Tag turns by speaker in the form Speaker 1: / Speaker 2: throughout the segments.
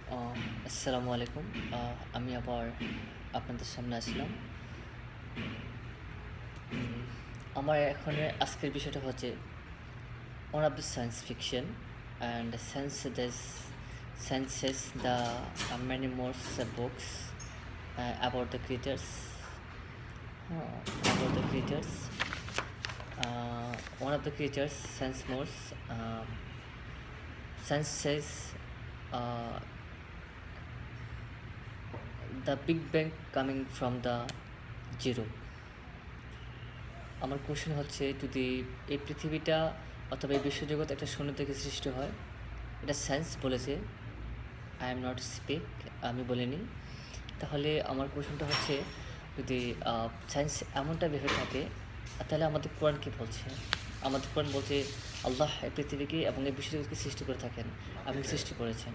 Speaker 1: আসসালামু আলাইকুম। আমি আবার আপনাদের সামনে আসলাম। উম আমার আজকের বিষয়টা হচ্ছে one of the science fiction and senses the many more books about the creatures. About the creatures. One of the creatures sense more sense says uh, the Big Bang coming from the zero. আমার question হচ্ছে যদি এই পৃথিবীটা অথবা এই বিশ্বজগৎ একটা শূন্য থেকে সৃষ্টি হয়, এটা সায়েন্স বলেছে, আই এম নট স্পিক, আমি বলিনি। তাহলে আমার কোশ্চেনটা হচ্ছে যদি সায়েন্স এমনটা ভেবে থাকে, তাহলে আমাদের কোরআন কী বলছে? আমাদের কোরআন বলছে আল্লাহ এই পৃথিবীকে এবং এই বিশ্বজগৎকে সৃষ্টি করে থাকেন এবং সৃষ্টি করেছেন।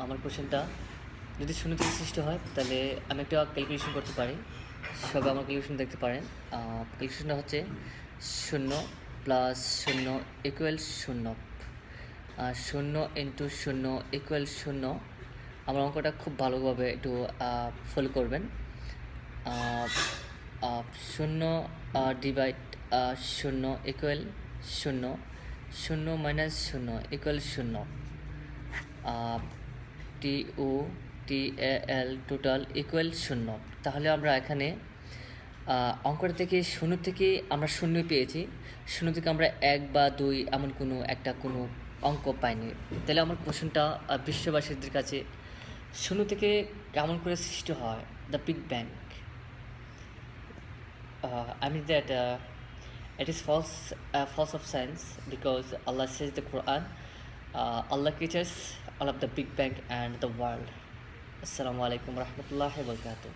Speaker 1: আমার কোশ্চেনটা যদি শূন্য থেকে সৃষ্টি হয়, তাহলে আমি একটা ক্যালকুলেশন করতে পারি। সবাই আমার ক্যালকুলেশন দেখতে পারেন। ক্যালকুলেশনটা হচ্ছে 0 + 0 = 0, 0 × 0 = 0। আমার অঙ্কটা খুব ভালোভাবে একটু ফলো করবেন। 0 ডিভাইড 0 = 0, 0 - 0 = 0, TOTAL টোটাল ইকুয়াল 0। তাহলে আমরা এখানে অঙ্কটা থেকে 0 থেকে আমরা 0 পেয়েছি। 0 থেকে আমরা 1 বা 2 এমন কোনো অঙ্ক পাইনি। তাহলে আমার কোশ্চেনটা বিশ্ববাসীদের কাছে, 0 থেকে কেমন করে সৃষ্টি হয় the big bang? I mean that it is false of science, because Allah says the Quran, Allah creates all of the Big Bang and the world. Assalamu alaikum warahmatullahi wabarakatuh.